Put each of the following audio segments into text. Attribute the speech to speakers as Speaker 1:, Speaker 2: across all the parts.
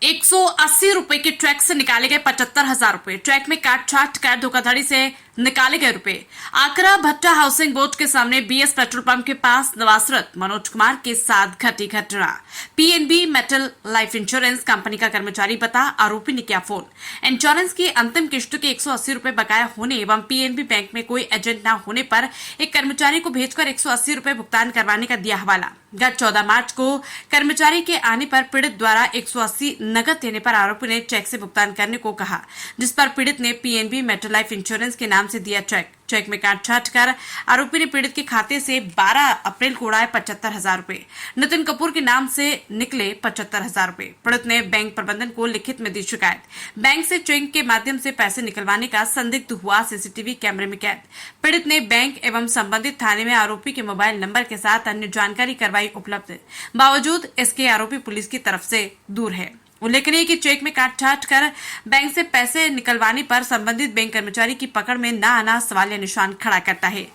Speaker 1: 180 रुपए के ट्रैक से निकाले गए 75,000 रुपए। ट्रैक में काट छाट कर धोखाधड़ी से निकाले गए रुपए। आकरा भट्टा हाउसिंग बोर्ड के सामने बीएस पेट्रोल पंप के पास नवासरत मनोज कुमार के साथ घटी घटना। PNB metal life insurance company का कर्मचारी बता, आरोपी ने किया फोन। इंश्योरेंस की अंतिम किश्त के 180 रुपए बकाया होने एवं पीएनबी बैंक में कोई एजेंट न होने पर एक कर्मचारी को भेजकर 180 रुपए भुगतान करवाने का दिया हवाला। गत 14 मार्च को कर्मचारी के आने पर पीड़ित द्वारा 180 नकद देने पर आरोपी ने चेक से भुगतान करने को कहा, जिस पर पीड़ित ने पीएनबी मेटल लाइफ इंश्योरेंस के नाम से दिया चेक में काट छाट कर आरोपी ने पीड़ित के खाते से 12 अप्रैल को उड़ाए 75,000 रुपए। नितिन कपूर के नाम से निकले 75,000 रुपए। पीड़ित ने बैंक प्रबंधन को लिखित में दी शिकायत। बैंक से चेक के माध्यम से पैसे निकलवाने का संदिग्ध हुआ सीसीटीवी कैमरे में कैद। पीड़ित ने बैंक एवं संबंधित थाने में आरोपी के मोबाइल नंबर के साथ अन्य जानकारी करवाई उपलब्ध। बावजूद इसके आरोपी पुलिस की तरफ से दूर है। उल्लेखनीय है कि चेक में काट छाट कर बैंक से पैसे निकलवाने पर संबंधित बैंक कर्मचारी की पकड़ में न आना सवालिया निशान खड़ा करता है।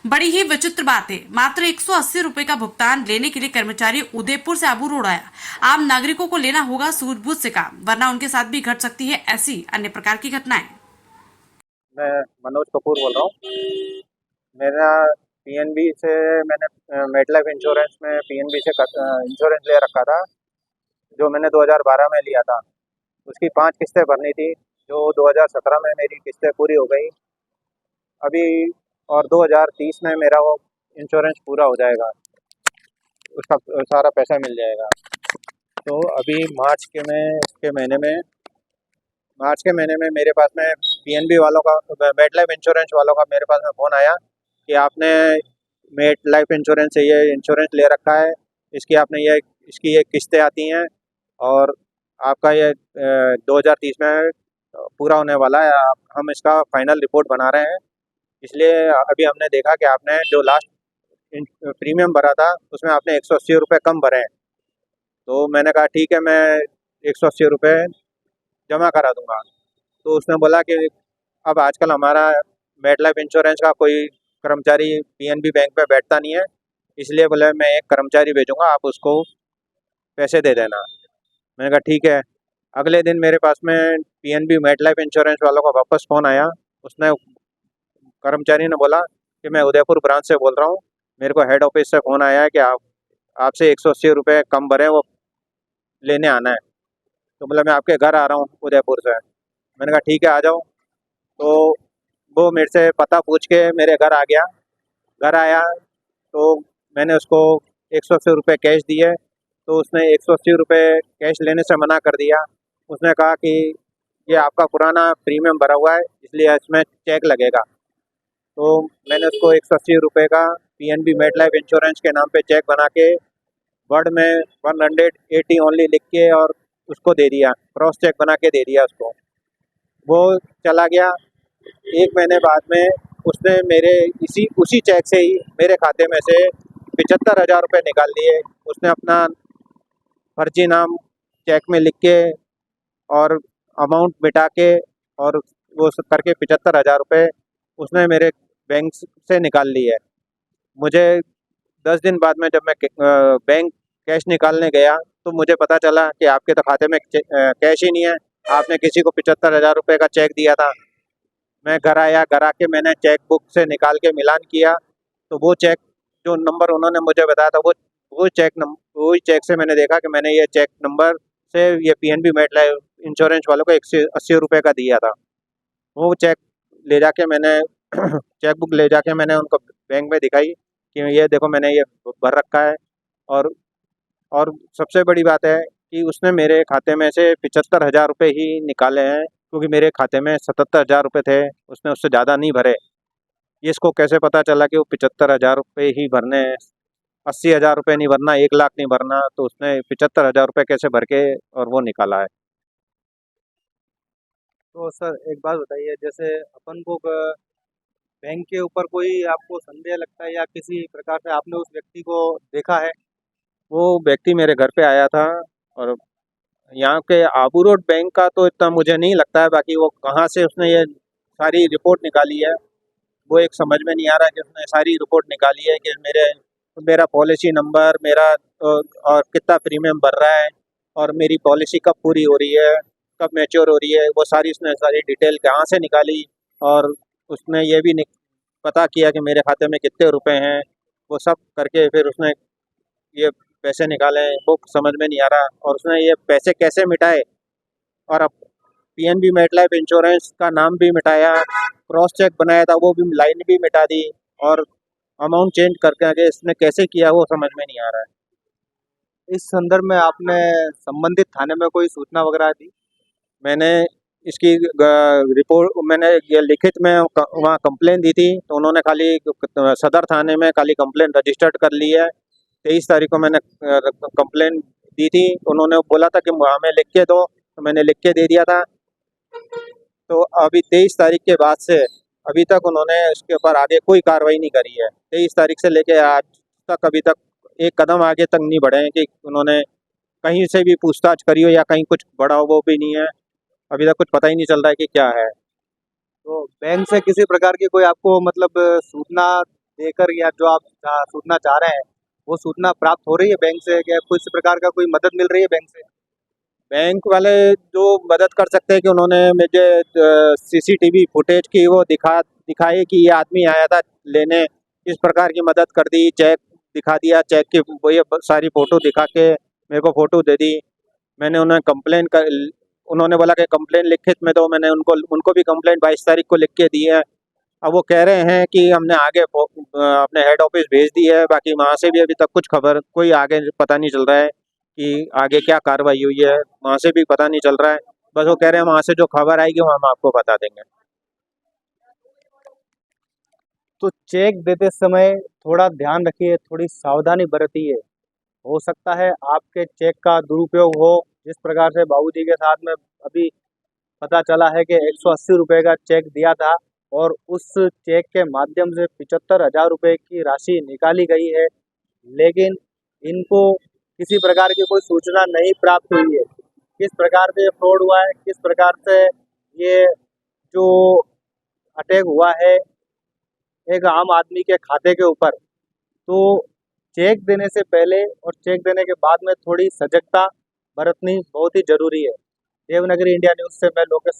Speaker 1: बड़ी ही विचित्र बात है, मात्र 180 रुपए का भुगतान लेने के लिए कर्मचारी उदयपुर से आबू रोड आया। आम नागरिकों को लेना होगा सूझबूझ से काम, वरना उनके साथ भी घट सकती है ऐसी अन्य प्रकार की घटनाएं।
Speaker 2: मैं मनोज कपूर बोल रहा हूँ। मेरा पीएनबी से मैंने मेटलाइफ इंश्योरेंस में पीएनबी से इंश्योरेंस ले रखा था, जो मैंने 2012 में लिया था। उसकी 5 किस्तें भरनी थी, जो 2017 में मेरी किस्तें पूरी हो गई अभी, और 2030 में मेरा वो इंश्योरेंस पूरा हो जाएगा, उसका सारा पैसा मिल जाएगा। तो अभी मार्च के महीने में मेरे पास में पीएनबी वालों का, मेटलाइफ इंश्योरेंस वालों का मेरे पास में फ़ोन आया कि आपने मेट लाइफ इंश्योरेंस से ये इंश्योरेंस ले रखा है, इसकी ये किस्तें आती हैं और आपका ये 2030 में पूरा होने वाला है। हम इसका फाइनल रिपोर्ट बना रहे हैं, इसलिए अभी हमने देखा कि आपने जो लास्ट प्रीमियम भरा था उसमें आपने 180 रुपये कम भरे हैं। तो मैंने कहा ठीक है, मैं 180 रुपये जमा करा दूंगा। तो उसने बोला कि अब आजकल हमारा मेटलाइफ इंश्योरेंस का कोई कर्मचारी पीएनबी बैंक में बैठता नहीं है, इसलिए बोले मैं एक कर्मचारी भेजूंगा, आप उसको पैसे दे देना। मैंने कहा ठीक है। अगले दिन मेरे पास में पीएनबी मेटलाइफ इंश्योरेंस वालों का वापस फ़ोन आया। उसने कर्मचारी ने बोला कि मैं उदयपुर ब्रांच से बोल रहा हूँ, मेरे को हेड ऑफिस से फ़ोन आया है कि आपसे 180 रुपये कम भरे, वो लेने आना है। तो बोला मैं आपके घर आ रहा हूँ उदयपुर से। मैंने कहा ठीक है, आ जाओ। तो वो मेरे से पता पूछ के मेरे घर आ गया। घर आया तो मैंने उसको 180 रुपये कैश दिए, तो उसने 180 रुपये कैश लेने से मना कर दिया। उसने कहा कि ये आपका पुराना प्रीमियम भरा हुआ है, इसलिए इसमें चेक लगेगा। तो मैंने उसको 180 रुपये का पीएनबी मेटलाइफ इंश्योरेंस के नाम पे चेक बना के वर्ड में 180 ओनली लिख के और उसको दे दिया, क्रॉस चेक बना के दे दिया उसको। वो चला गया। 1 महीने बाद में उसने मेरे उसी चेक से ही मेरे खाते में से 75,000 रुपये निकाल लिए। उसने अपना फर्जी नाम चेक में लिख के और अमाउंट मिटा के और वो सब करके 75,000 रुपये उसने मेरे बैंक से निकाल ली है। मुझे 10 दिन बाद में जब मैं बैंक कैश निकालने गया तो मुझे पता चला कि आपके तो खाते में कैश ही नहीं है, आपने किसी को 75,000 रुपये का चेक दिया था। मैं घर आया, घर आके मैंने चेक बुक से निकाल के मिलान किया, तो वो चेक जो नंबर उन्होंने मुझे बताया था वही चेक से मैंने देखा कि मैंने ये चेक नंबर से ये पीएनबी मेटलाइफ इंश्योरेंस वालों को 180 रुपये का दिया था। वो चेक ले जाके मैंने चेक बुक ले जाके मैंने उनको बैंक में दिखाई कि ये देखो मैंने ये भर रखा है। और सबसे बड़ी बात है कि उसने मेरे खाते में से 75,000 रुपये ही निकाले हैं, क्योंकि मेरे खाते में 77,000 रुपये थे, उसने उससे ज़्यादा नहीं भरे। ये इसको कैसे पता चला कि वो 75,000 रुपये ही भरने हैं, 80,000 रुपये नहीं भरना, 1 लाख नहीं भरना, तो उसने 75,000 रुपये कैसे भर के और वो निकाला है।
Speaker 3: तो सर एक बात बताइए, जैसे अपन को बैंक के ऊपर कोई आपको संदेह लगता है या किसी प्रकार से आपने उस व्यक्ति को देखा है?
Speaker 2: वो व्यक्ति मेरे घर पे आया था, और यहाँ के आबू रोड बैंक का तो इतना मुझे नहीं लगता है, बाकी वो कहाँ से उसने ये सारी रिपोर्ट निकाली है वो एक समझ में नहीं आ रहा है कि उसने सारी रिपोर्ट निकाली है कि मेरा पॉलिसी नंबर, मेरा और कितना प्रीमियम भर रहा है, और मेरी पॉलिसी कब पूरी हो रही है, कब मैच्योर हो रही है, वो सारी उसने सारी डिटेल कहाँ से निकाली। और उसने ये भी पता किया कि मेरे खाते में कितने रुपए हैं। वो सब करके फिर उसने ये पैसे निकाले, वो समझ में नहीं आ रहा। और उसने ये पैसे कैसे मिटाए, और अब पीएनबी मेटलाइफ इंश्योरेंस का नाम भी मिटाया, क्रॉस चेक बनाया था वो भी लाइन भी मिटा दी, और अमाउंट चेंज करके आगे इसने कैसे किया वो समझ में नहीं आ रहा है।
Speaker 3: इस संदर्भ में आपने संबंधित थाने में कोई सूचना वगैरह दी?
Speaker 2: मैंने इसकी रिपोर्ट मैंने ये लिखित में वहाँ कंप्लेन दी थी, तो उन्होंने खाली सदर थाने में खाली कंप्लेन रजिस्टर्ड कर ली है। 23 तारीख को मैंने कंप्लेन दी थी, तो उन्होंने बोला था कि हमें लिख के दो, तो मैंने लिख के दे दिया था। तो अभी 23 तारीख के बाद से अभी तक उन्होंने इसके ऊपर आगे कोई कार्रवाई नहीं करी है। 23 तारीख से लेके आज तक अभी तक एक कदम आगे तक नहीं बढ़े हैं कि उन्होंने कहीं से भी पूछताछ करी हो या कहीं कुछ बढ़ा हो, वो भी नहीं है। अभी तक कुछ पता ही नहीं चल रहा है कि क्या है।
Speaker 3: तो बैंक से किसी प्रकार की कोई आपको मतलब सूचना देकर, या जो आप सूचना चाह रहे हैं वो सूचना प्राप्त हो रही है बैंक से, क्या किसी प्रकार का कोई मदद मिल रही है बैंक से?
Speaker 2: बैंक वाले जो मदद कर सकते हैं कि उन्होंने मुझे सीसीटीवी फुटेज की वो दिखाई कि ये आदमी आया था लेने, इस प्रकार की मदद कर दी। चेक दिखा दिया, चेक की वो ये सारी फ़ोटो दिखा के मेरे को फ़ोटो दे दी। मैंने उन्हें कंप्लेन कर उन्होंने बोला कि कंप्लेन लिखित में दो, मैंने उनको भी कंप्लेन 22 तारीख को लिख के दी है। अब वो कह रहे हैं कि हमने आगे अपने हेड ऑफिस भेज दी है, बाकी वहाँ से भी अभी तक कुछ खबर कोई आगे पता नहीं चल रहा है कि आगे क्या कार्रवाई हुई है, वहाँ से भी पता नहीं चल रहा है। बस वो कह रहे हैं वहाँ से जो खबर आएगी वो हम आपको बता देंगे।
Speaker 3: तो चेक देते समय थोड़ा ध्यान रखिए, थोड़ी सावधानी बरतिए। हो सकता है आपके चेक का दुरुपयोग हो। जिस प्रकार से बाबूजी के साथ में अभी पता चला है कि 180 रुपये का चेक दिया था, और उस चेक के माध्यम से 75,000 रुपये की राशि निकाली गई है, लेकिन इनको किसी प्रकार की कोई सूचना नहीं प्राप्त हुई है। किस प्रकार से ये फ्रॉड हुआ है, किस प्रकार से ये जो अटैक हुआ है एक आम आदमी के खाते के ऊपर, तो चेक देने से पहले और चेक देने के बाद में थोड़ी सजगता बरतनी बहुत ही जरूरी है। देवनागरी इंडिया न्यूज़ से मैं लोकेश